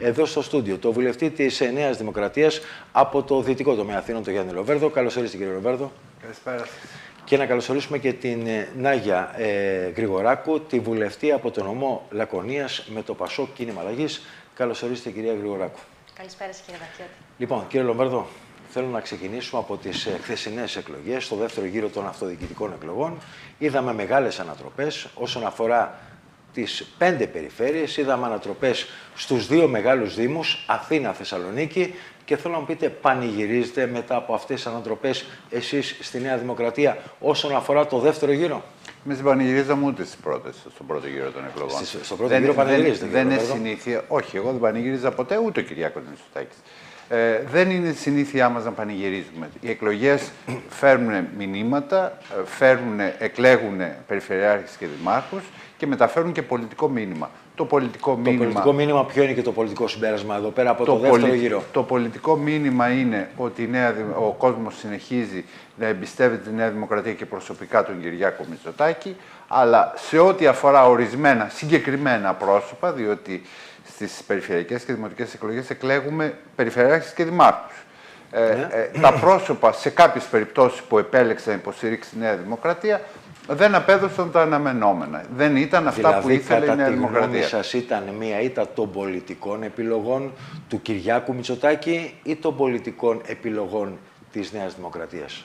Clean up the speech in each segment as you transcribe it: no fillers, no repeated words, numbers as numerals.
εδώ στο στούντιο το βουλευτή της Νέας Δημοκρατίας από το Δυτικό Τομέα Αθήνων, τον Γιάννη Λοβέρδο. Καλώς ορίσατε, κύριε Λοβέρδο. Καλησπέρα. Και να καλωσορίσουμε και την Νάγια Γρηγοράκου, τη βουλευτή από τον νομό Λακωνίας με το Πασόκ Κίνημα Αλλαγής. Καλώς ορίσατε, κυρία Γρηγοράκου. Καλησπέρα, κύριε Βακιώτη. Λοιπόν, κύριε Λοβέρδο, θέλω να ξεκινήσουμε από τις χθεσινές εκλογές, στο δεύτερο γύρο των αυτοδιοικητικών εκλογών. Είδαμε μεγάλες ανατροπές όσον αφορά τις 5 περιφέρειες, είδαμε ανατροπές στους 2 μεγάλους δήμους, Αθήνα, Θεσσαλονίκη, και θέλω να μου πείτε, πανηγυρίζετε μετά από αυτές τις ανατροπές εσείς στη Νέα Δημοκρατία όσον αφορά το δεύτερο γύρο? Εμείς δεν πανηγυρίζαμε ούτε στον πρώτο γύρο των εκλογών. Στον πρώτο γύρο πανηγυρίζετε? Δεν είναι συνήθεια. Όχι, εγώ δεν πανηγυρίζα ποτέ, ούτε ο Κυριάκος Μητσοτάκης. Δεν είναι συνήθειά μας να πανηγυρίζουμε. Οι εκλογές φέρνουν μηνύματα, εκλέγουν περιφερειάρχες και δημάρχους και μεταφέρουν και πολιτικό μήνυμα. Το πολιτικό μήνυμα ποιο είναι και το πολιτικό συμπέρασμα εδώ πέρα από το δεύτερο γύρο? Το πολιτικό μήνυμα είναι ότι ο κόσμος συνεχίζει να εμπιστεύεται τη Νέα Δημοκρατία και προσωπικά τον Κυριάκο Μητσοτάκη, αλλά σε ό,τι αφορά ορισμένα συγκεκριμένα πρόσωπα, διότι στις περιφερειακές και δημοτικές εκλογές εκλέγουμε περιφερειάρχες και δημάρχους. Τα πρόσωπα σε κάποιες περιπτώσεις που επέλεξαν να υποστηρίξει τη Νέα Δημοκρατία δεν απέδωσαν τα αναμενόμενα. Δεν ήταν αυτά που ήθελε η Νέα Δημοκρατία. Κατά τη γνώμη σας ήταν μία ήττα των πολιτικών επιλογών του Κυριάκου Μητσοτάκη ή των πολιτικών επιλογών της Νέας Δημοκρατίας?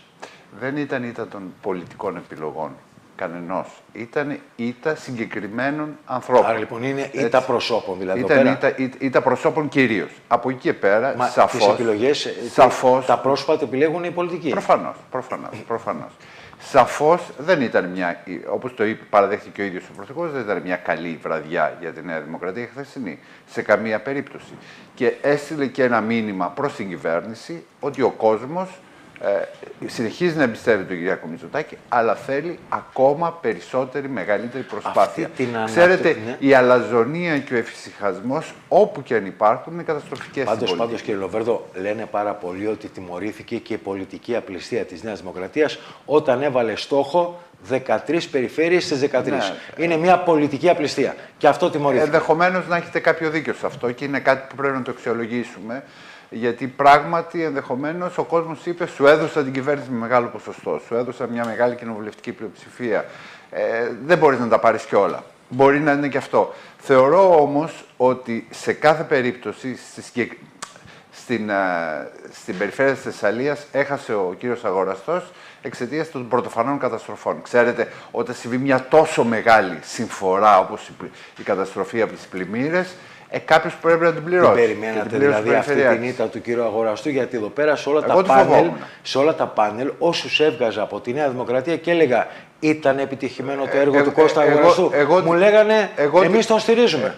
Δεν ήταν ήττα των πολιτικών επιλογών κανενός. Ήταν ήττα συγκεκριμένων ανθρώπων. Άρα λοιπόν είναι ήττα προσώπων, δηλαδή. Ήταν ήττα προσώπων κυρίως. Από εκεί και πέρα, σαφώς. Τις επιλογές, τα πρόσωπα τα επιλέγουν οι πολιτικοί. Προφανώς. Σαφώς δεν ήταν μια, όπως το είπε, παραδέχτηκε ο ίδιος ο Πρωθυπουργός, δεν ήταν μια καλή βραδιά για τη Νέα Δημοκρατία χθεσινή, σε καμία περίπτωση. Και έστειλε και ένα μήνυμα προς την κυβέρνηση ότι ο κόσμος συνεχίζει να εμπιστεύεται τον Κυριάκο Μητσοτάκη, αλλά θέλει ακόμα περισσότερη, μεγαλύτερη προσπάθεια. Ξέρετε, η αλαζονία και ο εφησυχασμός, όπου και αν υπάρχουν, είναι καταστροφικές. Πάντως, κύριε Λοβέρδο, λένε πάρα πολύ ότι τιμωρήθηκε και η πολιτική απληστία της Νέας Δημοκρατίας όταν έβαλε στόχο 13 περιφέρειες στις 13. Ναι. Είναι μια πολιτική απληστία. Και αυτό τιμωρήθηκε. Ενδεχομένως να έχετε κάποιο δίκιο σε αυτό και είναι κάτι που πρέπει να το αξιολογήσουμε. Γιατί πράγματι, ενδεχομένως, ο κόσμος είπε: σου έδωσα την κυβέρνηση με μεγάλο ποσοστό, σου έδωσα μια μεγάλη κοινοβουλευτική πλειοψηφία. Δεν μπορείς να τα πάρεις κιόλα. Μπορεί να είναι και αυτό. Θεωρώ όμως ότι σε κάθε περίπτωση, στην περιφέρεια της Θεσσαλίας, έχασε ο κύριος Αγοραστός εξαιτίας των πρωτοφανών καταστροφών. Ξέρετε, όταν συμβεί μια τόσο μεγάλη συμφορά όπως η καταστροφή από τις πλημμύρες, κάποιος πρέπει να την πληρώσει. Δεν περιμένατε δηλαδή αυτή την ήττα του κύριου Αγοραστού, γιατί εδώ πέρα σε όλα τα πάνελ, όσους έβγαζα από τη Νέα Δημοκρατία και έλεγα ήταν επιτυχημένο το έργο του Κώστα Αγοραστού, μου λέγανε εμείς τον στηρίζουμε.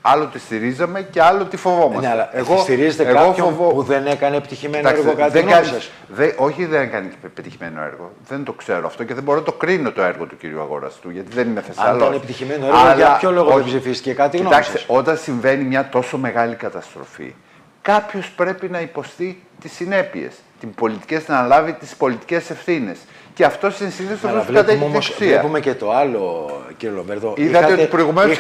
Άλλο τη στηρίζαμε και άλλο τη φοβόμαστε. Ναι, αλλά στηρίζετε κάποιον που δεν έκανε επιτυχημένο έργο κατά τη γνώμη σας? Όχι, δεν έκανε επιτυχημένο έργο. Δεν το ξέρω αυτό και δεν μπορώ να το κρίνω το έργο του κυρίου Αγοραστού, γιατί δεν είμαι Θεσσαλός. Αν ήταν επιτυχημένο έργο, για ποιο λόγο δεν ψηφίστηκε κάτι γνώμη σας? Κοιτάξτε, όταν συμβαίνει μια τόσο μεγάλη καταστροφή, κάποιος πρέπει να υποστεί τις συνέπειες. Την πολιτικές να αναλάβει τις πολιτικές ευθύνες. Και αυτό είναι συνήθως αυτό που κατέχει την εξουσία. Βλέπουμε και το άλλο, κύριε Λοβέρδο. Είδατε ότι προηγουμένως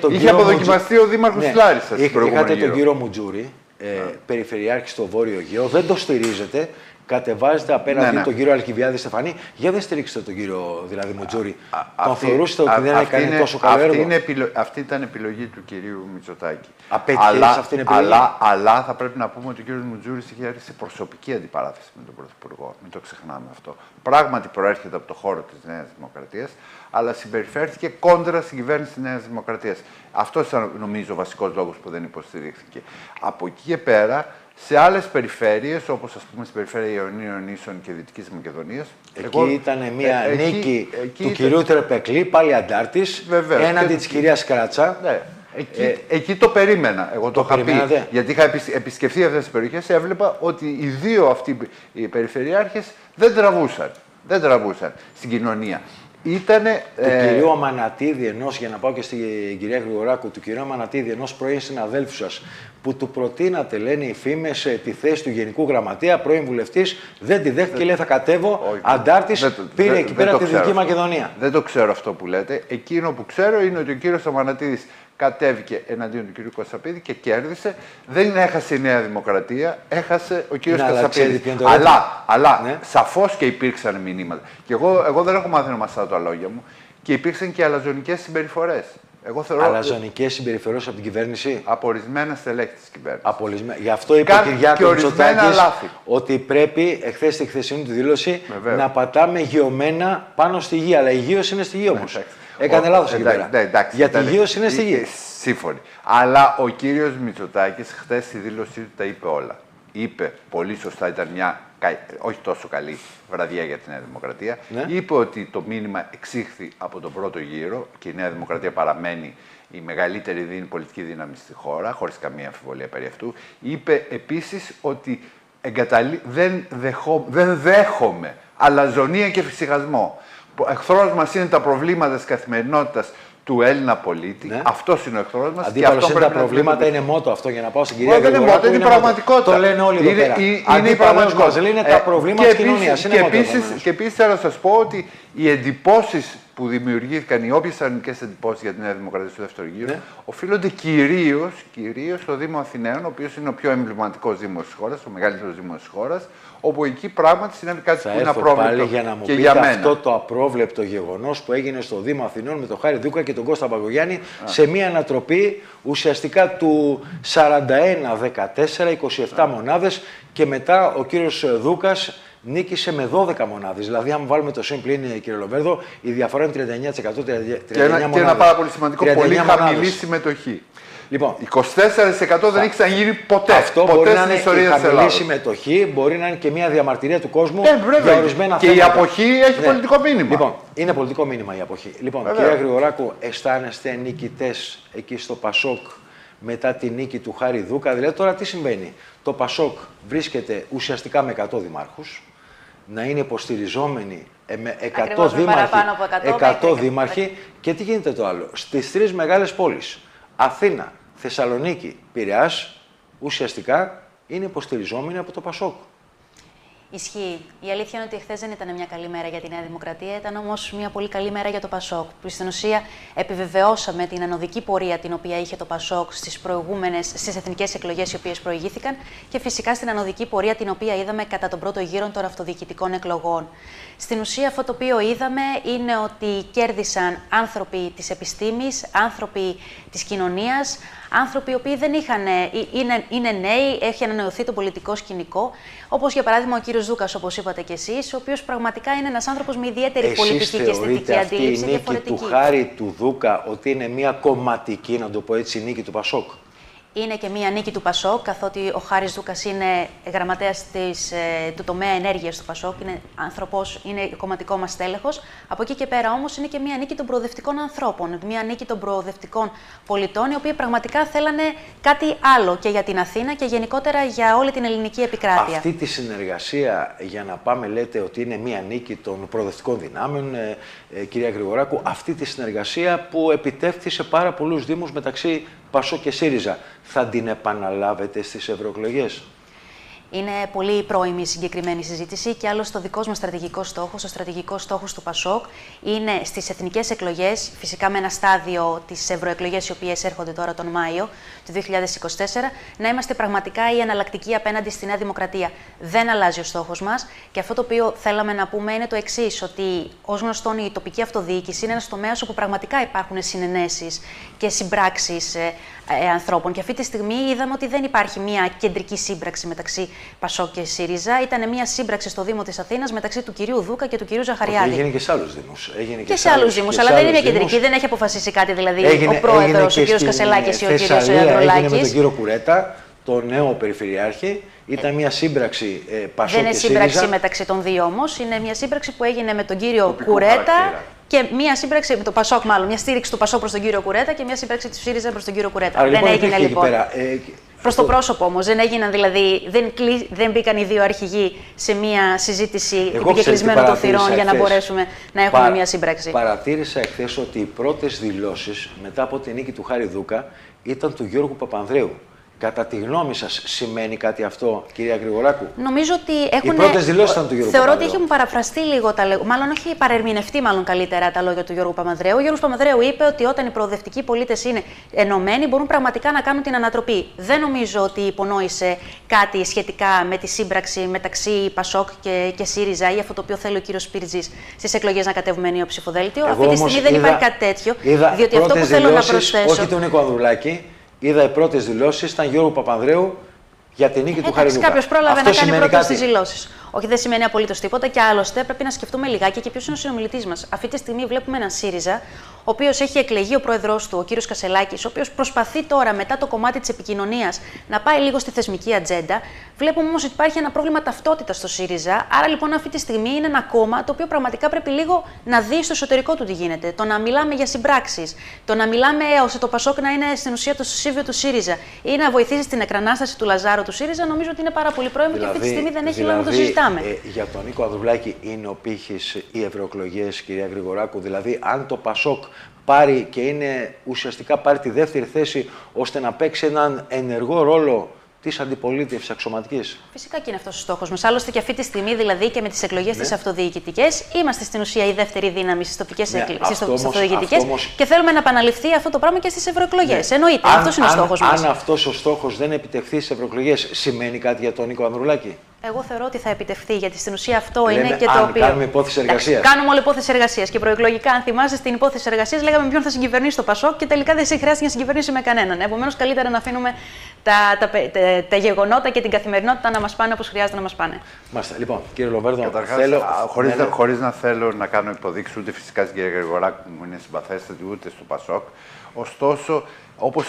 είχε αποδοκιμαστεί ο Δήμαρχος της Λάρισσας. Είχατε τον κύριο Μουτζούρη, περιφερειάρχη στο Βόρειο Αιγαίο, δεν το στηρίζετε. Κατεβάζετε απέναντι τον κύριο Αλκιβιάδη Στεφανή. Για δεν στηρίξετε τον κύριο Μουτζούρη. Τον θεωρούσατε ότι δεν έκανε τόσο καλό έργο? Αυτή ήταν επιλογή του κυρίου Μητσοτάκη. Απέτυχε σε αυτήν την επιλογή. Αλλά θα πρέπει να πούμε ότι ο κύριος Μουτζούρης είχε έρθει σε προσωπική αντιπαράθεση με τον Πρωθυπουργό. Μην το ξεχνάμε αυτό. Πράγματι προέρχεται από το χώρο της Νέας Δημοκρατίας, αλλά συμπεριφέρθηκε κόντρα στην κυβέρνηση της Νέας Δημοκρατίας. Αυτό ήταν, νομίζω, ο βασικός λόγος που δεν υποστηρίχθηκε. Από εκεί και πέρα, σε άλλες περιφέρειες, όπως ας πούμε στην περιφέρεια Ιωνίων Νήσων και Δυτικής Μακεδονίας. Εκεί ήταν μια νίκη του κυρίου Τρεπεκλή, πάλι αντάρτης, έναντι της κυρίας Κράτσα. Ναι. Εκεί το περίμενα. Εγώ το είχα πει. Γιατί είχα επισκεφθεί αυτές τις περιοχές, έβλεπα ότι οι δύο αυτοί οι περιφερειάρχες δεν τραβούσαν στην κοινωνία. Ήτανε, του κυρίου Αμανατίδη, για να πάω και στην κυρία Γρηγοράκου, του κυρίου Αμανατίδη, ενός πρώην συναδέλφου σας, που του προτείνατε, λένε οι φήμες, τη θέση του Γενικού Γραμματέα, πρώην βουλευτής, δεν τη δέχτηκε, λέει θα κατέβω, αντάρτης, πήρε εκεί πέρα τη Δυτική Μακεδονία. Δεν το ξέρω αυτό που λέτε. Εκείνο που ξέρω είναι ότι ο κύριος Αμανατίδης κατέβηκε εναντίον του κ. Κωνσταντοπίδη και κέρδισε. Δεν έχασε η Νέα Δημοκρατία, έχασε ο κ. Κωνσταντοπίδη. Αλλά ναι, σαφώς και υπήρξαν μηνύματα. Και εγώ δεν έχω μάθει να μαστάω τα λόγια μου και υπήρξαν και αλαζονικές συμπεριφορές. Αλαζονικές συμπεριφορές από την κυβέρνηση. Από ορισμένα στελέχη της κυβέρνησης. Γι' αυτό είπε ο Κυριάκος Μητσοτάκης ότι πρέπει, εχθές στη χθεσινή του δήλωση, να πατάμε γεωμένα πάνω στη γη. Αλλά η γύρος είναι στη γη όμως. Έκανε λάθος εκεί πέρα. Γιατί η γύρος είναι στη γη. Σύμφωνοι. Αλλά ο κύριος Μητσοτάκης χθες στη δήλωσή του τα είπε όλα. Είπε πολύ σωστά, ήταν μια όχι τόσο καλή βραδιά για τη Νέα Δημοκρατία. Ναι. Είπε ότι το μήνυμα εξήχθη από τον πρώτο γύρο και η Νέα Δημοκρατία παραμένει η μεγαλύτερη πολιτική δύναμη στη χώρα, χωρίς καμία αμφιβολία περί αυτού. Είπε επίσης ότι δεν δέχομαι αλαζονία και φυσικασμό. Ο εχθρός μας είναι τα προβλήματα της καθημερινότητας του Έλληνα πολίτη. Ναι. Αυτός είναι ο εχθρός μας. Αντίπαλος είναι τα προβλήματα, είναι μότο αυτό για να πάω στην κυρία Γρηγοράκου. Δεν είναι πραγματικότητα. Το λένε όλοι εδώ πέρα. Είναι η πραγματικότητα. Είναι τα προβλήματα της κοινωνίας. Και επίσης θέλω να σας πω ότι οι εντυπώσεις που δημιουργήθηκαν, οι όποιες αρνητικές εντυπώσεις για τη Νέα Δημοκρατία στο δεύτερο γύρο, ναι, οφείλονται κυρίως στο Δήμο Αθηναίων, ο οποίος είναι ο πιο εμβληματικός δήμος της χώρας, ο μεγαλύτερος δήμος της χώρας, όπου εκεί πράγματι συνέβη κάτι που είναι απρόβλεπτο. Πάλι για να μου πείτε αυτό το απρόβλεπτο γεγονός που έγινε στο Δήμο Αθηνών με τον Χάρη Δούκα και τον Κώστα Μπακογιάννη σε μια ανατροπή ουσιαστικά του 41-14, 27 μονάδες και μετά ο κύριος Δούκας νίκησε με 12 μονάδες. Δηλαδή, αν βάλουμε το συμπλήν, κύριε Λοβέρδο, η διαφορά είναι 39%. Και ένα πάρα πολύ σημαντικό, πολύ χαμηλή συμμετοχή. Λοιπόν, 24% δεν έχει ξαναγίνει ποτέ. Αυτό ποτέ μπορεί στην να είναι ιστορία η χαμηλή συμμετοχή, μπορεί να είναι και μια διαμαρτυρία του κόσμου για ορισμένα και θέματα. Η αποχή έχει πολιτικό μήνυμα. Λοιπόν, είναι πολιτικό μήνυμα η αποχή. Λοιπόν, κυρία Γρηγοράκου, αισθάνεστε νικητές εκεί στο Πασόκ μετά τη νίκη του Χάρη Δούκα? Δηλαδή, τώρα τι συμβαίνει? Το Πασόκ βρίσκεται ουσιαστικά με 100 δημάρχους, να είναι υποστηριζόμενοι με 100 δήμαρχοι. Και τι γίνεται το άλλο? Στις τρεις μεγάλες πόλεις, Αθήνα, Θεσσαλονίκη, Πειραιάς, ουσιαστικά είναι υποστηριζόμενοι από το Πασόκ. Ισχύει. Η αλήθεια είναι ότι εχθές δεν ήταν μια καλή μέρα για τη Νέα Δημοκρατία, ήταν όμως μια πολύ καλή μέρα για το Πασόκ. Που στην ουσία επιβεβαιώσαμε την ανωδική πορεία την οποία είχε το Πασόκ στις εθνικές εκλογές οι οποίες προηγήθηκαν και φυσικά στην ανωδική πορεία την οποία είδαμε κατά τον πρώτο γύρο των αυτοδιοικητικών εκλογών. Στην ουσία, αυτό το οποίο είδαμε είναι ότι κέρδισαν άνθρωποι της επιστήμης, άνθρωποι της κοινωνίας, άνθρωποι οι οποίοι δεν είναι νέοι, έχει ανανεωθεί το πολιτικό σκηνικό, όπως για παράδειγμα ο κύριος Δούκας, όπως είπατε κι εσείς, ο οποίος πραγματικά είναι ένας άνθρωπος με ιδιαίτερη πολιτική και αισθητική αντίληψη. Η νίκη του Χάρη του Δούκα ότι είναι μια κομματική, να το πω έτσι, νίκη του Πασόκ? Είναι και μία νίκη του Πασόκ, καθότι ο Χάρης Δούκας είναι γραμματέας του τομέα ενέργειας του Πασόκ, είναι άνθρωπος, είναι κομματικό μας στέλεχος. Από εκεί και πέρα όμως είναι και μία νίκη των προοδευτικών ανθρώπων, μία νίκη των προοδευτικών πολιτών, οι οποίοι πραγματικά θέλανε κάτι άλλο και για την Αθήνα και γενικότερα για όλη την ελληνική επικράτεια. Αυτή τη συνεργασία, για να πάμε, λέτε ότι είναι μία νίκη των προοδευτικών δυνάμεων, κυρία Γρηγοράκου, αυτή τη συνεργασία που επιτεύχθη σε πάρα πολλούς δήμους μεταξύ Πασόκ και ΣΥΡΙΖΑ, θα την επαναλάβετε στις ευρωεκλογές? Είναι πολύ πρόημη η συγκεκριμένη συζήτηση και άλλωστε ο δικός μας στρατηγικός στόχος, ο στρατηγικός στόχος του Πασόκ, είναι στις εθνικές εκλογές, φυσικά με ένα στάδιο τις ευρωεκλογές οι οποίες έρχονται τώρα τον Μάιο του 2024, να είμαστε πραγματικά η εναλλακτική απέναντι στη Νέα Δημοκρατία. Δεν αλλάζει ο στόχος μας και αυτό το οποίο θέλαμε να πούμε είναι το εξής, ότι ως γνωστόν η τοπική αυτοδιοίκηση είναι ένας τομέας όπου πραγματικά υπάρχουν συνενέσεις και συμπράξεις ανθρώπων. Και αυτή τη στιγμή είδαμε ότι δεν υπάρχει μια κεντρική σύμπραξη μεταξύ Πασόκ και ΣΥΡΙΖΑ. Ήταν μια σύμπραξη στο Δήμο της Αθήνας μεταξύ του κυρίου Δούκα και του κυρίου Ζαχαριάδη. Έγινε και σε άλλους δήμους. Και σε άλλους δήμους, αλλά δεν είναι μια κεντρική. Δεν έχει αποφασίσει κάτι δηλαδή ο πρόεδρος, ο κύριος Κασελάκης ή ο κύριος Ανδρουλάκης. Έγινε με τον κύριο Κουρέτα, τον νέο περιφερειάρχη. Ήταν μια σύμπραξη Πασόκ και ΣΥΡΙΖΑ. Δεν είναι σύμπραξη μεταξύ των δύο όμως. Είναι μια σύμπραξη που έγινε με τον κύριο Κουρέτα. Και μία σύμπραξη με το Πασόκ, μάλλον. Μια στήριξη του Πασόκ προς τον κύριο Κουρέτα και μια σύμπραξη του ΣΥΡΙΖΑ προς τον κύριο Κουρέτα. Άρα, δεν έγινε λοιπόν. Προς το πρόσωπο όμως. Δεν έγιναν δηλαδή. Δεν μπήκαν οι δύο αρχηγοί σε μια συζήτηση επικεκλεισμένων των θυρών για να μπορέσουμε να έχουμε μια σύμπραξη. Παρατήρησα εχθές ότι οι πρώτες δηλώσεις μετά από τη νίκη του Χάρη Δούκα ήταν του Γιώργου Παπανδρέου. Κατά τη γνώμη σας, σημαίνει κάτι αυτό, κυρία Γρηγοράκου? Νομίζω ότι έχουν. Οι πρώτες δηλώσεις ήταν του Γιώργου Θεωρώ Παπανδρέου. ότι έχουν παραφραστεί λίγο τα λόγια. Μάλλον όχι παρερμηνευτεί, μάλλον καλύτερα τα λόγια του Γιώργου Παπανδρέου. Ο Γιώργος Παπανδρέου είπε ότι όταν οι προοδευτικοί πολίτες είναι ενωμένοι, μπορούν πραγματικά να κάνουν την ανατροπή. Δεν νομίζω ότι υπονόησε κάτι σχετικά με τη σύμπραξη μεταξύ Πασόκ και ΣΥΡΙΖΑ ή αυτό το οποίο θέλει ο κύριος Σπυρτζής στις εκλογές να κατέβουμε νέο ψηφοδέλτιο. Αυτή τη στιγμή δεν υπάρχει κάτι τέτοιο. Διότι αυτό που θέλω να προσθέσω. Όχι του Νίκο Ανδρουλάκη. Είδα οι πρώτες δηλώσεις ήταν Γιώργου Παπανδρέου για την νίκη του Χαριλούκα. Κάποιος πρόλαβε να κάνει πρώτος τις δηλώσεις. Όχι, δεν σημαίνει απολύτως τίποτα. Και άλλωστε πρέπει να σκεφτούμε λιγάκι και ποιος είναι ο συνομιλητής μας. Αυτή τη στιγμή βλέπουμε έναν ΣΥΡΙΖΑ, ο οποίος έχει εκλεγεί ο πρόεδρος του, ο κύριος Κασελάκης, ο οποίος προσπαθεί τώρα μετά το κομμάτι της επικοινωνίας να πάει λίγο στη θεσμική ατζέντα. Βλέπουμε όμως ότι υπάρχει ένα πρόβλημα ταυτότητας στο ΣΥΡΙΖΑ. Άρα λοιπόν αυτή τη στιγμή είναι ένα κόμμα το οποίο πραγματικά πρέπει λίγο να δει στο εσωτερικό του τι γίνεται. Το να μιλάμε για συμπράξεις, το να μιλάμε ώστε το Πασόκ να είναι στην ουσία το σωσίβιο του ΣΥΡΙΖΑ ή να βοηθήσει στην εκρανάσταση του Λαζάρου του ΣΥΡΙΖΑ, νομίζω ότι είναι πάρα πολύ πρόημο και αυτή τη στιγμή δεν έχει λόγο να το συζητάμε. Για τον Νίκο Ανδρουλάκη είναι ο πύχης οι ευρωεκλογές, κυρία Γρηγοράκου? Δηλαδή, αν το Πασόκ πάρει και είναι ουσιαστικά πάρει τη δεύτερη θέση ώστε να παίξει έναν ενεργό ρόλο της αντιπολίτευσης αξιωματικής. Φυσικά και είναι αυτός ο στόχος μας. Άλλωστε και αυτή τη στιγμή, δηλαδή και με τις εκλογές τις αυτοδιοικητικές, είμαστε στην ουσία η δεύτερη δύναμη στις τοπικές αυτοδιοικητικές και θέλουμε να επαναληφθεί αυτό το πράγμα και στις ευρωεκλογές. Εννοείται, αυτός είναι ο στόχος μας. Αν αυτός ο στόχος δεν επιτευχθεί στις ευρωεκλογές, σημαίνει κάτι για τον Νίκο Ανδρουλάκη? Εγώ θεωρώ ότι θα επιτευχθεί, γιατί στην ουσία αυτό είναι και αν το οποίο. Κάνουμε υπόθεση εργασίας. Κάνουμε όλη υπόθεση εργασίας. Και προεκλογικά, αν θυμάστε, στην υπόθεση εργασίας λέγαμε ποιον θα συγκυβερνήσει το Πασόκ και τελικά δεν χρειάστηκε να συγκυβερνήσει με κανέναν. Επομένως, καλύτερα να αφήνουμε τα γεγονότα και την καθημερινότητα να μας πάνε όπως χρειάζεται να μας πάνε. Μάλιστα. Λοιπόν, κύριε Λοβέρδο, καταρχάς, χωρίς να θέλω να κάνω υποδείξεις ούτε φυσικά στην κυρία Γρηγοράκου που μου είναι συμπαθέστατη, ούτε στο Πασόκ. Ωστόσο, όπως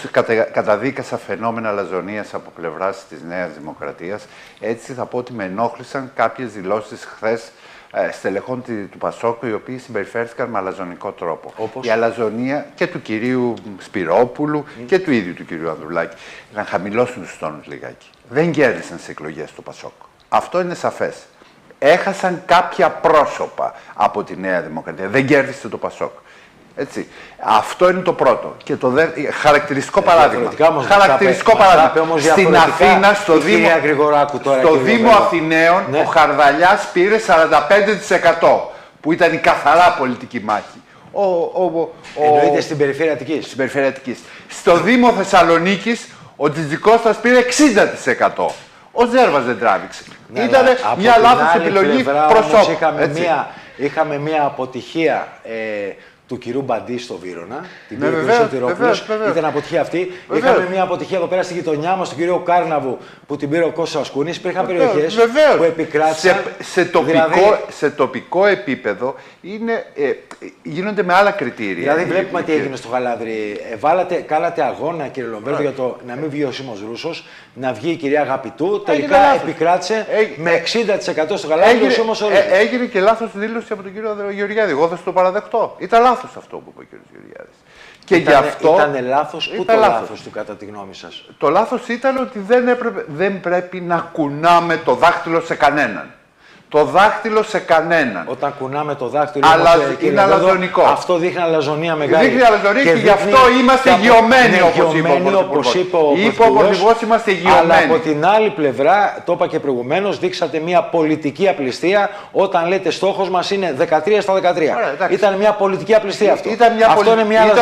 καταδίκασα φαινόμενα λαζονίας από πλευράς της Νέας Δημοκρατίας, έτσι θα πω ότι με ενόχλησαν κάποιες δηλώσεις χθες στελεχών του Πασόκ, οι οποίοι συμπεριφέρθηκαν με αλαζονικό τρόπο. Όπως? Η αλαζονία και του κυρίου Σπυρόπουλου και του ίδιου του κυρίου Ανδρουλάκη. Να χαμηλώσουν τους τόνους λιγάκι. Δεν κέρδισαν στις εκλογές του Πασόκ. Αυτό είναι σαφές. Έχασαν κάποια πρόσωπα από τη Νέα Δημοκρατία. Δεν κέρδισε το Πασόκ. Έτσι. Αυτό είναι το πρώτο. Και το χαρακτηριστικό παράδειγμα. Χαρακτηριστικό παράδειγμα. Στην Αθήνα, στο Δήμο Αθηναίων, ο Χαρδαλιάς πήρε 45%. Που ήταν η καθαρά πολιτική μάχη. Εννοείται στην περιφέρεια Αττικής. Στην περιφέρεια Αττικής. Στο Δήμο Θεσσαλονίκης, ο Τζιτζικώστας πήρε 60%. Ο Ζέρβας δεν τράβηξε. Ήταν μια λάθος επιλογή προσώπου. Είχαμε μια αποτυχία του κυρίου Μπαντή στο Βύρωνα. Την πήρε ο Τυρόπουλος. Ήταν αποτυχία αυτή. Είχαμε μια αποτυχία εδώ πέρα στη γειτονιά μας, του κυρίου Κάρναβου, που την πήρε ο Κώστας Ασκούνης. Υπήρχαν περιοχές που επικράτησαν. Σε τοπικό επίπεδο γίνονται με άλλα κριτήρια. Δηλαδή, βλέπουμε τι έγινε στο Γαλάδρι. Κάνατε αγώνα, κύριε Λομπέρδο, για το να μην βγει ο Σίμος Ρούσος, να βγει η κυρία Αγαπητού. Τελικά επικράτησε με 60% στο Γαλάδρι. Έγινε και λάθος δήλωση από τον κύριο Γεωργιάδη. Εγώ θα το παραδεχτώ. Ήταν λάθος αυτό που είπε ο κύριος Γεωργιάδης. Και γι' αυτό. Ήταν λάθος. Πού το λάθος του, κατά τη γνώμη σας? Το λάθος ήταν ότι δεν πρέπει να κουνάμε το δάχτυλο σε κανέναν. Το δάχτυλο σε κανέναν. Όταν κουνάμε το δάχτυλο, είναι αλαζονικό. Αυτό δείχνει αλαζονία μεγάλη. Δείχνει αλαζονία και γι' αυτό είμαστε γειωμένοι, όπως είπε ο Πρωθυπουργός. Είμαστε γειωμένοι. Αλλά από την άλλη πλευρά, το είπα και προηγουμένως, δείξατε μια πολιτική απληστία όταν λέτε στόχος μας είναι 13 στα 13. Ωραία, ήταν μια πολιτική απληστία αυτό. Ήταν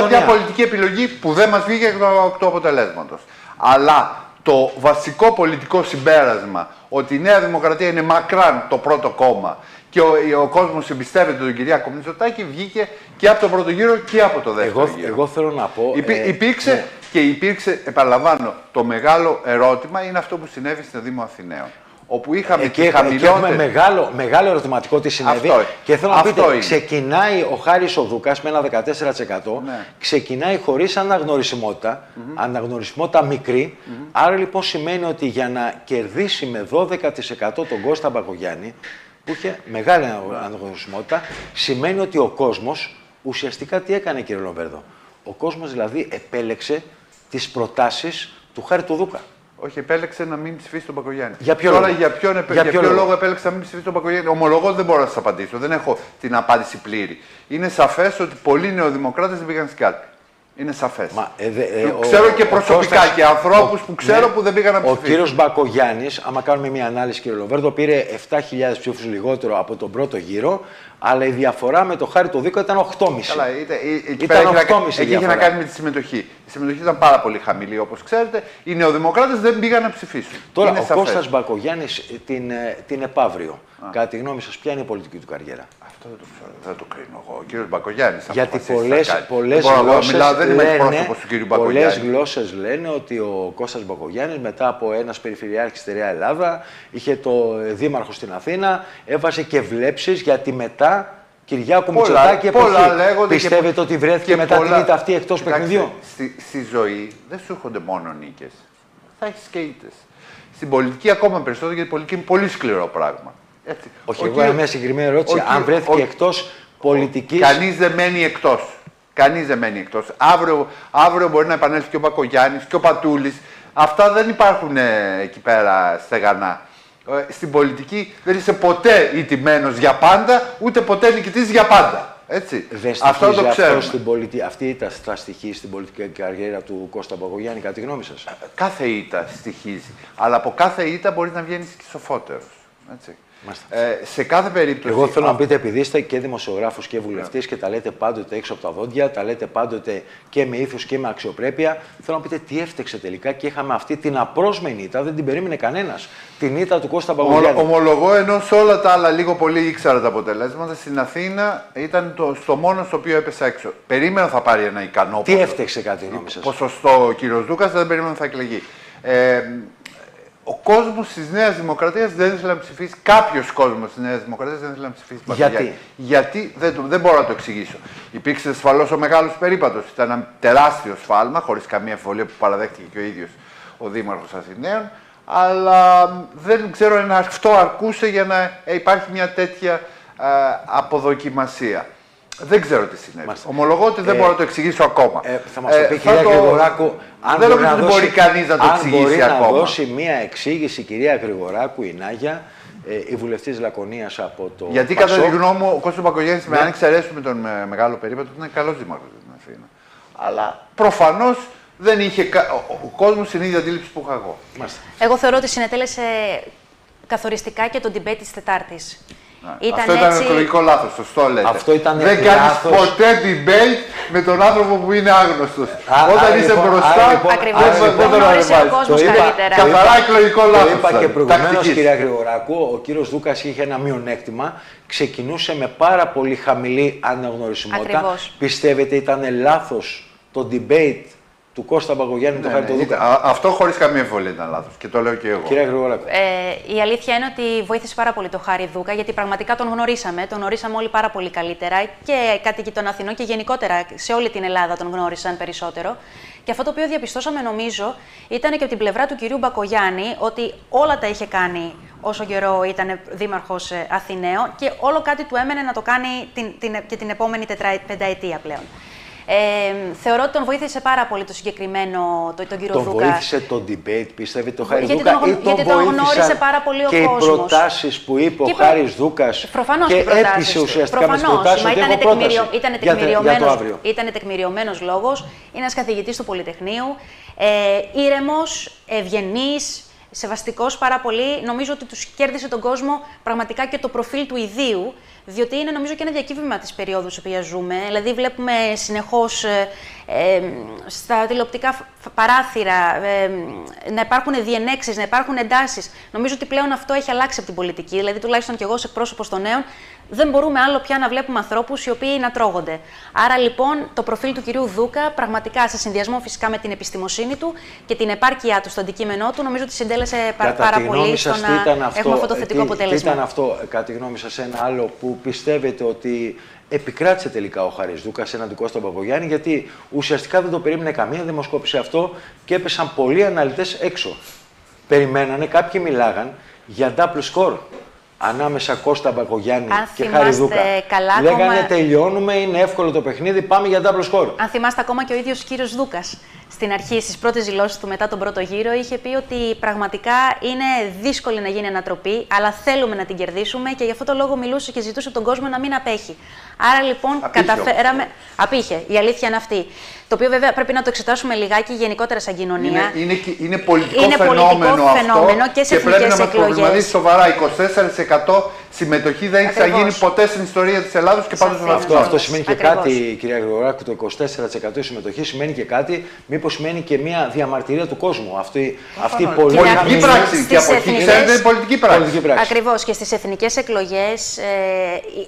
μια πολιτική επιλογή που δεν μας βγήκε εκ του αποτελέσματος. Αλλά το βασικό πολιτικό συμπέρασμα ότι η Νέα Δημοκρατία είναι μακράν το πρώτο κόμμα και ο κόσμος εμπιστεύεται τον Κυριάκο Μητσοτάκη βγήκε και από τον πρώτο γύρο και από το δεύτερο γύρο. Εγώ θέλω να πω... Υπήρξε, επαναλαμβάνω, το μεγάλο ερώτημα είναι αυτό που συνέβη στο Δήμο Αθηναίων. Όπου είχαμε και έχουμε μεγάλο ερωτηματικό τι συνέβη. Και θέλω να πείτε, ξεκινάει ο Χάρης ο Δούκας με ένα 14%, ξεκινάει χωρίς αναγνωρισιμότητα, αναγνωρισιμότητα μικρή. Άρα λοιπόν σημαίνει ότι για να κερδίσει με 12% τον Κώστα Μπακογιάννη, που είχε μεγάλη αναγνωρισιμότητα, σημαίνει ότι ο κόσμος ουσιαστικά τι έκανε, κύριε Λομπέρδο? Ο κόσμος δηλαδή επέλεξε τις προτάσεις του Χάρη του Δούκα. Όχι, επέλεξε να μην ψηφίσει τον Μπακογιάννη. Για ποιο λόγο? Για ποιο λόγο επέλεξε να μην ψηφίσει τον Μπακογιάννη? Ομολογώ δεν μπορώ να σας απαντήσω. Δεν έχω την απάντηση πλήρη. Είναι σαφές ότι πολλοί νεοδημοκράτες δεν πήγαν στην κάλπη. Είναι σαφές. Το ξέρω και προσωπικά και ανθρώπους που ξέρω που δεν πήγαν να ψηφίσουν. Ο κύριος Μπακογιάννης, άμα κάνουμε μια ανάλυση, κύριε Λοβέρδο, πήρε 7.000 ψήφους λιγότερο από τον πρώτο γύρο, αλλά η διαφορά με το Χάρη το Δίκο ήταν 8,5. Καλά, ήταν 8,5. Εκεί είχε να κάνει με τη συμμετοχή. Η συμμετοχή ήταν πάρα πολύ χαμηλή, όπως ξέρετε. Οι νεοδημοκράτες δεν πήγαν να ψηφίσουν. Τώρα, ο Κώστας Μπακογιάννης την επαύριο. Κατά τη γνώμη σας, ποια είναι η πολιτική του καριέρα? Αυτό δεν το ξέρω, δεν το κρίνω εγώ. Ο κύριος Μπακογιάννης. Γιατί πολλές γλώσσες λένε ότι ο Κώστας Μπακογιάννης, μετά από ένας περιφερειάρχης Στερεά Ελλάδα, είχε το δήμαρχο στην Αθήνα, έβαζε και βλέψεις γιατί μετά Κυριάκου Μητσοτάκη εποχή. Πιστεύετε ότι βρέθηκε μετά την ήττα αυτή εκτός παιχνιδιού? Στη ζωή δεν σου έρχονται μόνο νίκες. Θα έχεις και ήττες. Στην πολιτική ακόμα περισσότερο, γιατί η πολιτική είναι πολύ σκληρό πράγμα. Έτσι. Όχι, εγώ είμαι μια συγκεκριμένη ερώτηση. Αν βρέθηκε εκτός πολιτικής. Κανείς δεν μένει εκτός. Κανείς δεν μένει εκτός. Αύριο μπορεί να επανέλθει και ο Μπακογιάννης και ο Πατούλης. Αυτά δεν υπάρχουν εκεί πέρα στεγανά. Στην πολιτική δεν είσαι ποτέ ηττημένος για πάντα, ούτε ποτέ νικητής για πάντα. Έτσι. Αυτό το ξέρουμε. Αυτή η ήττα θα στοιχίζει στην πολιτική καριέρα του Κώστα Μπακογιάννη, κατά τη γνώμη σας? Κάθε ήττα στοιχίζει. Αλλά από κάθε ήττα μπορεί να βγαίνεις και σοφότερος. Έτσι. Σε κάθε περίπτωση. Εγώ θέλω να πείτε, επειδή είστε και δημοσιογράφος και βουλευτής και τα λέτε πάντοτε έξω από τα δόντια, τα λέτε πάντοτε και με ήθος και με αξιοπρέπεια, θέλω να πείτε τι έφτεξε τελικά και είχαμε αυτή την απρόσμενη ήττα, δεν την περίμενε κανένας. Την ήττα του Κώστα Μπακογιάννη. Ομολογώ, ενώ σε όλα τα άλλα λίγο πολύ ήξερα τα αποτελέσματα, στην Αθήνα ήταν στο μόνο στο οποίο έπεσα έξω. Περίμενα θα πάρει ένα ικανό τι έφτεξε, κατά τη γνώμη σας? Ποσοστό ο κύριος Δούκας, δεν περίμενα θα εκλεγεί. Ο κόσμος της Νέας Δημοκρατίας δεν ήθελε να ψηφίσει. Κάποιος κόσμος της Νέας Δημοκρατίας δεν ήθελε να ψηφίσει. Γιατί δεν μπορώ να το εξηγήσω. Υπήρξε ασφαλώς ο μεγάλος περίπατος. Ήταν ένα τεράστιο σφάλμα, χωρίς καμία αμφιβολία, που παραδέχτηκε και ο ίδιος ο Δήμαρχος Αθηναίων. Αλλά δεν ξέρω αν αυτό αρκούσε για να υπάρχει μια τέτοια αποδοκιμασία. Δεν ξέρω τι συνέβη. Ομολογώ ότι δεν μπορώ να το εξηγήσω ακόμα. Θα μας το πει η κυρία Γρηγοράκου. Δεν νομίζω ότι μπορεί κανείς να το εξηγήσει ακόμα. Αν μπορεί να δώσει μία εξήγηση, κυρία Γρηγοράκου, η Νάγια, η βουλευτής Λακωνίας από το γιατί Πασόκ, κατά τη γνώμη μου, ο Κώστας Μπακογιάννης, αν εξαιρέσουμε τον μεγάλο περίπατο, ήταν καλός δήμαρχος στην Αθήνα. Αλλά προφανώς δεν είχε ο κόσμος την ίδια αντίληψη που είχα εγώ. Εγώ θεωρώ ότι συνετέλεσε καθοριστικά και το debate της Τετάρτης. Αυτό ήταν εκλογικό λάθος, σωστό λέτε. Αυτό ήταν δεν κάνεις ποτέ debate με τον άνθρωπο που είναι άγνωστος. Όταν είσαι μπροστά, δεν τον ανεβάζεις. Καθαρά εκλογικό λάθος. Το είπα και προηγουμένως, κυρία Γρηγοράκου, ο κύριος Δούκας είχε ένα μειονέκτημα. Ξεκινούσε με πάρα πολύ χαμηλή αναγνωρισιμότητα. Ακριβώς. Πιστεύετε ήταν λάθος το debate του Κώστα Μπακογιάννη με τον Χάρη το Δούκα? Αυτό χωρίς καμία εμβολία ήταν λάθος και το λέω και εγώ. Κυρία Γρηγοράκου. Η αλήθεια είναι ότι βοήθησε πάρα πολύ το Χάρη Δούκα, γιατί πραγματικά τον γνωρίσαμε. Τον γνωρίσαμε όλοι πάρα πολύ καλύτερα και οι κάτοικοι των Αθηνών και γενικότερα σε όλη την Ελλάδα τον γνώρισαν περισσότερο. Και αυτό το οποίο διαπιστώσαμε, νομίζω, ήταν και από την πλευρά του κυρίου Μπακογιάννη, ότι όλα τα είχε κάνει όσο καιρό ήταν δήμαρχος Αθηναίων και όλο κάτι του έμενε να το κάνει και την επόμενη πενταετία πλέον. Θεωρώ ότι τον βοήθησε πάρα πολύ το συγκεκριμένο τον κύριο Δούκα. Τον βοήθησε το debate, πιστεύετε, το Χάρη Δούκα, γιατί τον γνώρισε πάρα πολύ ο κόσμος. Και οι προτάσεις που είπε ο Χάρης Δούκας και έπεισε ουσιαστικά με τις προτάσεις ότι έχω πρόταση ήταν τεκμηριωμένος λόγος. Είναι ένας καθηγητής του Πολυτεχνείου, ήρεμος, ευγενής, σεβαστικός πάρα πολύ. Νομίζω ότι τους κέρδισε τον κόσμο πραγματικά και το προφίλ του ιδίου, διότι είναι νομίζω και ένα διακύβευμα της περίοδου στην οποία ζούμε. Δηλαδή βλέπουμε συνεχώς στα τηλεοπτικά παράθυρα να υπάρχουν διενέξεις, να υπάρχουν εντάσεις. Νομίζω ότι πλέον αυτό έχει αλλάξει από την πολιτική. Δηλαδή, τουλάχιστον και εγώ ως εκπρόσωπος των νέων, δεν μπορούμε άλλο πια να βλέπουμε ανθρώπους οι οποίοι να τρώγονται. Άρα λοιπόν το προφίλ του κυρίου Δούκα, πραγματικά σε συνδυασμό φυσικά με την επιστημοσύνη του και την επάρκειά του στο αντικείμενό του, νομίζω ότι συντέλεσε πάρα πολύ στο να έχουμε αυτό το θετικό αποτέλεσμα. Τι ήταν αυτό, κατά τη γνώμη σας, ένα άλλο που πιστεύετε ότι επικράτησε τελικά ο Χάρης Δούκας έναντι Κώστα Μπακογιάννη, γιατί ουσιαστικά δεν το περίμενε καμία δημοσκόπηση αυτό και έπεσαν πολλοί αναλυτές έξω. Περιμένανε, κάποιοι μιλάγαν για double score. ανάμεσα Κώστα Μπακογιάννη Αν και θυμάστε Χαριδούκα. καλά, Λέγανε ακόμα... τελειώνουμε, είναι εύκολο το παιχνίδι, πάμε για double score. Αν θυμάστε, ακόμα και ο ίδιος κύριος Δούκας στην αρχή, στις πρώτες δηλώσεις του μετά τον πρώτο γύρο, είχε πει ότι πραγματικά είναι δύσκολη να γίνει ανατροπή, αλλά θέλουμε να την κερδίσουμε και γι' αυτό το λόγο μιλούσε και ζητούσε τον κόσμο να μην απέχει. Άρα λοιπόν καταφέραμε. Απήχε, η αλήθεια είναι αυτή. Το οποίο βέβαια πρέπει να το εξετάσουμε λιγάκι γενικότερα σαν κοινωνία. Είναι πολιτικό φαινόμενο αυτό και σε και πρέπει να μας εκλογές. προβληματίσει σοβαρά. 24% συμμετοχή δεν έχει ξαναγίνει ποτέ στην ιστορία της Ελλάδος και πάντως Αυτό σημαίνει και κάτι, κυρία Γρηγοράκου, το 24% συμμετοχή σημαίνει και κάτι, μήπως σημαίνει και μια διαμαρτυρία του κόσμου. Αυτή η πολιτική πράξη. Και από εκεί ξέρετε είναι πολιτική πράξη. Ακριβώς. Και στις εθνικές εκλογές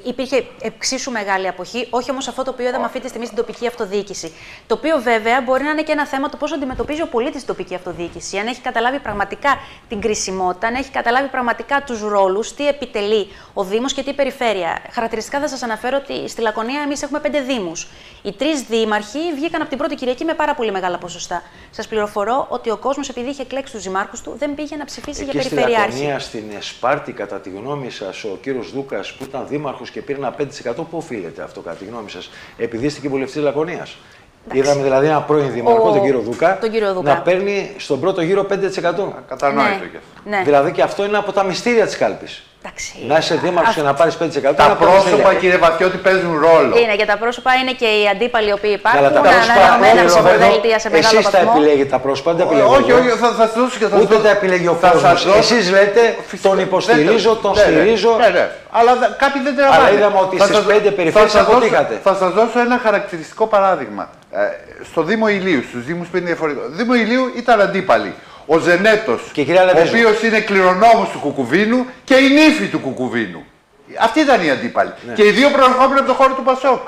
υπήρχε εξίσου μεγάλη αποχή, όχι όμως αυτό το οποίο είδαμε αυτή τη στιγμή στην τοπική αυτοδιοίκηση. Το οποίο βέβαια μπορεί να είναι και ένα θέμα το πώς αντιμετωπίζει ο πολίτης την τοπική αυτοδιοίκηση. Αν έχει καταλάβει πραγματικά την κρισιμότητα, αν έχει καταλάβει πραγματικά τους ρόλους, τι επιτελεί ο Δήμος και τι περιφέρεια. Χαρακτηριστικά θα σας αναφέρω ότι στη Λακωνία εμείς έχουμε 5 δήμους. Οι 3 δήμαρχοι βγήκαν από την πρώτη Κυριακή με πάρα πολύ μεγάλα ποσοστά. Σας πληροφορώ ότι ο κόσμος, επειδή είχε εκλέξει τους δημάρχους του, δεν πήγε να ψηφίσει για περιφερειάρχη. Στη Λακωνία, στην Σπάρτη, κατά τη γνώμη σας, ο κύριος Δούκας που ήταν δήμαρχος και πήρε ένα 5%, πού οφείλεται αυτό, κατά τη γνώμη σας, επειδή είστε και βουλευτής Λακωνίας? Είδαμε δηλαδή ένα πρώην δήμαρχο, τον κύριο Δούκα, να παίρνει στον πρώτο γύρο 5%. Κατανόητο και αυτό. Ναι. Δηλαδή και αυτό είναι από τα μυστήρια της κάλπης. Να είσαι δήμαρχος και να πάρεις 5%. Τα πρόσωπα, κύριε Βαθιώτη, παίζουν ρόλο. Είναι και τα πρόσωπα, είναι και οι αντίπαλοι οι οποίοι υπάρχουν. Αλλά τα ανανεωμένα ψηφοδέλτια σε μεγάλο βαθμό. Εσείς τα επιλέγετε τα πρόσωπα, δεν τα επιλέγω. Όχι, θα σας δώσω και θα ούτε τα επιλέγει ο κόσμος. Εσείς λέτε τον υποστηρίζω, τον στηρίζω. Αλλά κάποιοι δεν τραβάνε. Αλλά είδαμε ότι στις 5 περιφέρειες αποτύχατε. Θα σας δώσω ένα χαρακτηριστικό παράδειγμα. Στο Δήμο Ηλίου, στους Δήμους που είναι διαφορετικό. Δήμο Ηλίου ήταν αντίπαλοι. Ο Ζενέτος, ο οποίος είναι κληρονόμος του Κουκουβίνου και η νύφη του Κουκουβίνου. Αυτή ήταν η αντίπαλη. Ναι. Και οι δύο προερχόμενοι από το χώρο του Πασόκ.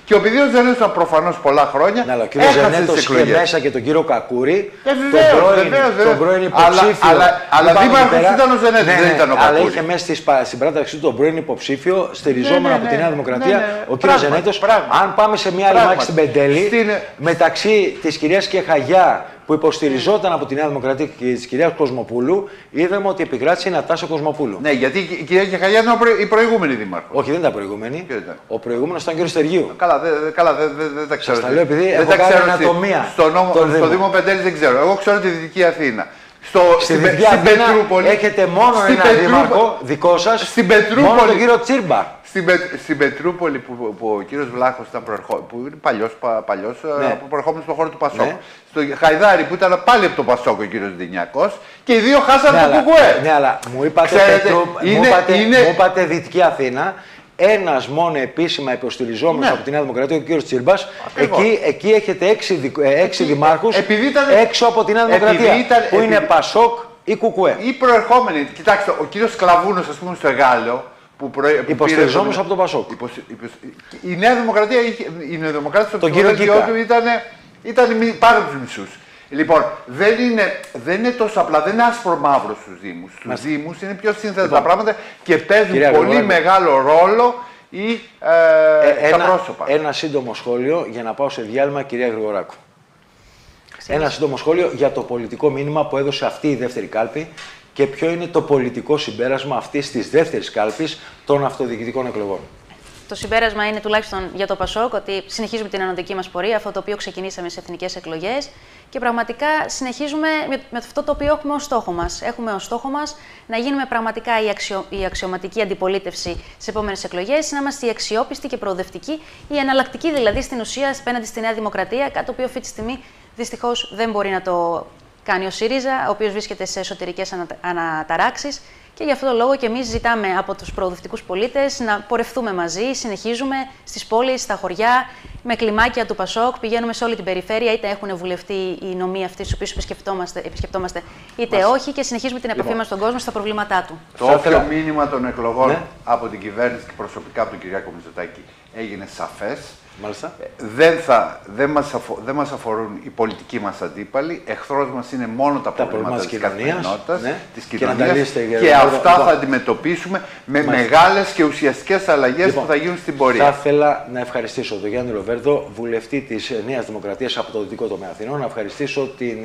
Και επειδή ο Ζενέτος ήταν προφανώς πολλά χρόνια, ναι, αλλά ο κύριος Ζενέτος και μέσα και τον κύριο Κακούρη, τον πρώην υποψήφιο. Αλλά δήμαρχος ήταν ο Ζενέτος, δεν ήταν ο Κακούρη. Αλλά είχε μέσα στην πράταξή του τον πρώην υποψήφιο, στηριζόμενο από τη Νέα Δημοκρατία, ο κύριος Ζενέτος. Αν πάμε σε μια άλλη μάχη στην Πεντέλη, μεταξύ της κυρίας Κεχαγιά, που υποστηριζόταν από τη Νέα Δημοκρατία και τη κυρία Κοσμοπούλου, είδαμε ότι επικράτησε η Νατάσα Κοσμοπούλου. Ναι, γιατί η κυρία Κεχαγιά ήταν η προηγούμενη δήμαρχος. Όχι, δεν ήταν προηγούμενη. Ο προηγούμενος ήταν ο κ. Στεργίου. Καλά, δεν τα ξέρω. Σας τα λέω επειδή έχω κάνει ανατομία. Στο Δήμο Πεντέλης δεν ξέρω. Εγώ ξέρω τη Δυτική Αθήνα. Στην Πετρούπολη έχετε μόνο ένα δήμαρχο δικό σας, μόνο τον κύριο Τσίρμπα. Στην Πετρούπολη που ο κύριος Βλάχος ήταν που είναι παλιός προερχόμενος στον χώρο του Πασόκ. Ναι. Στο Χαϊδάρι που ήταν πάλι από το Πασόκ ο κύριος Ντινιακός και οι δύο χάσανε το Κουκουέ. Ναι, αλλά μου είπατε Δυτική Αθήνα. Ένας μόνο επίσημα υποστηριζόμενος από τη Νέα Δημοκρατία, ο κ. Τσίρμπας. Εκεί έχετε 6 δημάρχους έξω από τη Νέα Δημοκρατία. Που είναι Πασόκ ή Κουκουέ. Ή προερχόμενοι. Κοιτάξτε, ο κ. Σκλαβούνος, ας πούμε, στο Εγάλεο. Υποστηριζόμενος από τον Πασόκ. Η Νέα Δημοκρατία, οι Νεοδημοκράτες στο ψηφοδέλτιό του ήταν πάρα τους μισούς. Λοιπόν, δεν είναι τόσο απλά, δεν είναι άσπρο-μαύρο στους Δήμους. Στους Δήμους είναι πιο σύνθετα τα πράγματα και παίζουν πολύ μεγάλο ρόλο τα πρόσωπα. Ένα σύντομο σχόλιο για να πάω σε διάλειμμα, κυρία Γρηγοράκου. Ένα σύντομο σχόλιο για το πολιτικό μήνυμα που έδωσε αυτή η δεύτερη κάλπη και ποιο είναι το πολιτικό συμπέρασμα αυτής της δεύτερης κάλπης των αυτοδιοικητικών εκλογών. Το συμπέρασμα είναι τουλάχιστον για το Πασόκ ότι συνεχίζουμε την ανωδική μας πορεία, αυτό το οποίο ξεκινήσαμε σε εθνικές εκλογές και πραγματικά συνεχίζουμε με αυτό το οποίο έχουμε ως στόχο μας. Έχουμε ως στόχο μας να γίνουμε πραγματικά η αξιωματική αντιπολίτευση στις επόμενες εκλογές, να είμαστε οι αξιόπιστοι και προοδευτικοί, η εναλλακτική δηλαδή στην ουσία απέναντι στη Νέα Δημοκρατία, κάτι το οποίο αυτή τη στιγμή δυστυχώς δεν μπορεί να το κάνει ο ΣΥΡΙΖΑ, ο οποίος βρίσκεται σε εσωτερικές αναταράξεις. Και γι' αυτόν τον λόγο και εμείς ζητάμε από τους προοδευτικούς πολίτες να πορευτούμε μαζί, συνεχίζουμε στις πόλεις, στα χωριά, με κλιμάκια του Πασόκ, πηγαίνουμε σε όλη την περιφέρεια, είτε έχουν βουλευτεί οι νομοί αυτοί στους οποίους επισκεπτόμαστε, είτε όχι, και συνεχίζουμε την επαφή μας στον κόσμο στα προβλήματά του. Το όποιο μήνυμα των εκλογών από την κυβέρνηση και προσωπικά από τον Κυριάκο Μητσοτάκη έγινε σαφές. Μάλιστα. Δεν μας αφορούν οι πολιτικοί μας αντίπαλοι. Εχθρός μας είναι μόνο τα προβλήματα της καθημερινότητας, της κοινωνίας και αυτά θα αντιμετωπίσουμε με μεγάλες και ουσιαστικές αλλαγές που θα γίνουν στην πορεία. Θα ήθελα να ευχαριστήσω τον Γιάννη Λοβέρδο, βουλευτή της Νέας Δημοκρατίας από το Δυτικό Τομέα Αθηνών, να ευχαριστήσω την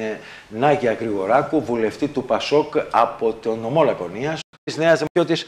Νάγια Γρηγοράκου, βουλευτή του Πασόκ από τον νομό Λακωνίας, της Νέας Δημοκρατίας.